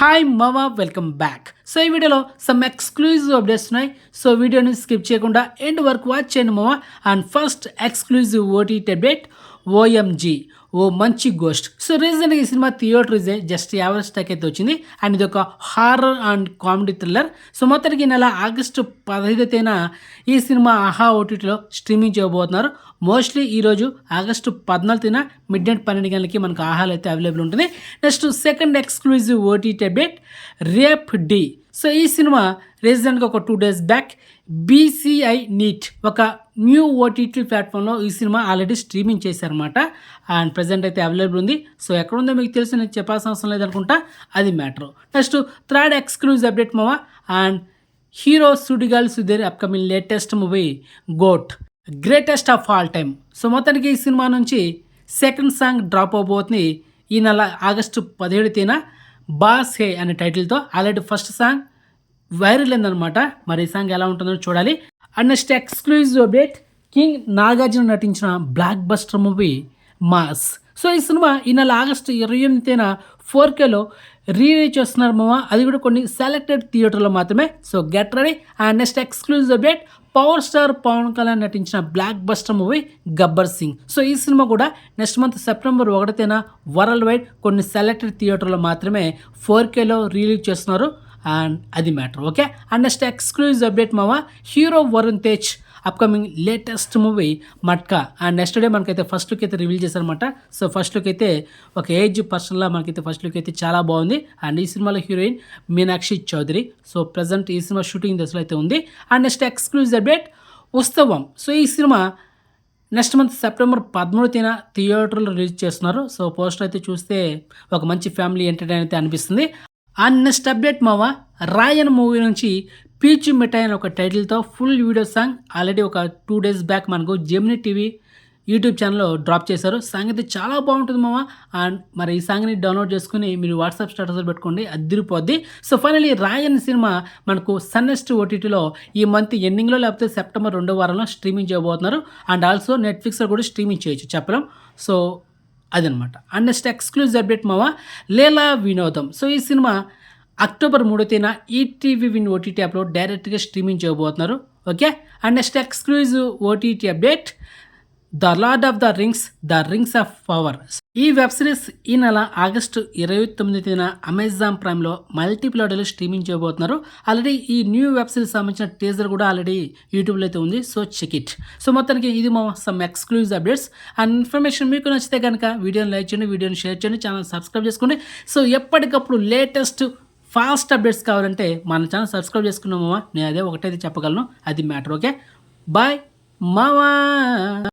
Hi మామా welcome back. So ఈ వీడియోలో సమ్ ఎక్స్క్లూజివ్ అప్డేట్స్ ఉన్నాయి. సో వీడియోని స్కిప్ చేయకుండా ఎండ్ వరకు వాచ్ చేయండి మామా. And first exclusive OTT update OMG ఓ మంచి గోస్ట్. సో రీసెంట్గా ఈ cinema theatre just average talk అయితే వచ్చింది. అండ్ ఇది ఒక horror and comedy thriller. So మొత్తానికి ఈ నెల ఆగస్టు 15వ తేదీన ఈ సినిమా ఆహా ఓటీటీలో స్ట్రీమింగ్ చేయబోతున్నారు. మోస్ట్లీ ఈరోజు ఆగస్టు 14న మిడ్ నైట్ 12 గంటలకి మనకు ఆహాలు అయితే అవైలబుల్ ఉంటుంది. Next second exclusive OTT update రేప్ డి. సో ఈ సినిమా రీసెంట్గా ఒక 2 days బ్యాక్ బీసీఐ నీట్ ఒక న్యూ ఓటీటీ ప్లాట్ఫామ్లో ఈ సినిమా ఆల్రెడీ స్ట్రీమింగ్ చేశారనమాట. అండ్ ప్రజెంట్ అయితే అవైలబుల్ ఉంది. సో ఎక్కడ ఉందో మీకు తెలిసి నేను చెప్పాల్సిన అవసరం లేదనుకుంటా, అది matter. Next third exclusive update మావా. And hero Sudigali Sudheer upcoming latest movie GOAT greatest of all time. So మొత్తానికి ఈ సినిమా నుంచి సెకండ్ సాంగ్ డ్రాప్ అవబోతుంది ఈ నెల ఆగస్టు 17వ తేదీన. బాస్ హే అనే టైటిల్తో ఆల్రెడీ ఫస్ట్ సాంగ్ వైరల్ అయిందనమాట. మరి ఈ సాంగ్ ఎలా ఉంటుందో చూడాలి. And next exclusive update king Nagarjuna నటించిన blockbuster movie mass. So ఈ సినిమా ఈ నెల ఆగస్టు 28వ తేదీన 4Kలో రీలీజ్ చేస్తున్నారు మామ. అది కూడా కొన్ని సెలెక్టెడ్ థియేటర్లో మాత్రమే. So get ready. And next exclusive update power star Pawan Kalyan నటించిన blockbuster movie Gabbar Singh. So ఈ సినిమా కూడా నెక్స్ట్ మంత్ సెప్టెంబర్ 1వ తేదీన వరల్డ్ వైడ్ కొన్ని సెలెక్టెడ్ థియేటర్లో మాత్రమే 4Kలో రిలీజ్ చేస్తున్నారు. అండ్ అది matter. Okay. And next exclusive update మామ hero Varun Tej upcoming latest movie Matka. And next day మనకైతే ఫస్ట్ లుక్ అయితే రివీల్ చేశారనమాట. సో ఫస్ట్ లుక్ అయితే ఒక ఏజ్ పర్సన్లా మనకైతే ఫస్ట్ లుక్ అయితే చాలా బాగుంది. అండ్ ఈ సినిమాలో heroine Meenakshi Chaudhary. So present ఈ సినిమా షూటింగ్ దశలో అయితే ఉంది. And next exclusive update Utsavam. So ఈ సినిమా నెక్స్ట్ మంత్ సెప్టెంబర్ 13వ తేదీన థియేటర్లో రిలీజ్ చేస్తున్నారు. సో పోస్టర్ అయితే చూస్తే ఒక మంచి ఫ్యామిలీ ఎంటర్టైన్ అయితే అనిపిస్తుంది. అండ్ నెక్స్ట్ అప్డేట్ మావా రాయన్ మూవీ నుంచి పీచు మిఠాయి అని ఒక టైటిల్తో ఫుల్ వీడియో సాంగ్ ఆల్రెడీ ఒక 2 days బ్యాక్ మనకు జెమినీ టీవీ యూట్యూబ్ ఛానల్లో డ్రాప్ చేశారు. సాంగ్ అయితే చాలా బాగుంటుంది మామ. అండ్ మరి ఈ సాంగ్ని డౌన్లోడ్ చేసుకుని మీరు వాట్సాప్ స్టేటస్లో పెట్టుకోండి, అదిరిపోద్ది. సో ఫైనల్లీ రాయన్ సినిమా మనకు సన్నెస్ట్ ఓటీటీలో ఈ మంత్ ఎండింగ్లో లేకపోతే సెప్టెంబర్ 2వ వారంలో స్ట్రీమింగ్ చేయబోతున్నారు. అండ్ ఆల్సో నెట్ఫ్లిక్స్లో కూడా స్ట్రీమింగ్ చేయొచ్చు, చెప్పలేం. సో అదనమాట. అండ్ నెక్స్ట్ ఎక్స్క్లూజివ్ అప్డేట్ మావా లీలా వినోదం. సో ఈ సినిమా అక్టోబర్ 3వ తేదీన ఈటీవీ విన్ ఓటీటీ యాప్లో డైరెక్ట్గా స్ట్రీమింగ్ చేయబోతున్నారు. Okay. And next exclusive OTT update the lord of the rings of power. ఈ వెబ్ సిరీస్ ఈ నెల ఆగస్టు 29వ తేదీన అమెజాన్ ప్రైమ్లో మల్టిపుల్ ఆడియోలో స్ట్రీమింగ్ చేయబోతున్నారు. ఆల్రెడీ ఈ న్యూ వెబ్ సిరీస్ సంబంధించిన టీజర్ కూడా ఆల్రెడీ యూట్యూబ్లో అయితే ఉంది. So check it. సో మొత్తానికి ఇది మా some exclusive updates and information మీకు నచ్చితే కనుక వీడియోని లైక్ చేయండి, వీడియోని షేర్ చేయండి, ఛానల్ సబ్స్క్రైబ్ చేసుకోండి. సో ఎప్పటికప్పుడు లేటెస్ట్ ఫాస్ట్ అప్డేట్స్ కావాలంటే మన ఛానల్ సబ్స్క్రైబ్ చేసుకున్నామా. నేను అదే ఒకటైతే చెప్పగలను, అది మ్యాటర్. ఓకే. బాయ్ మావా.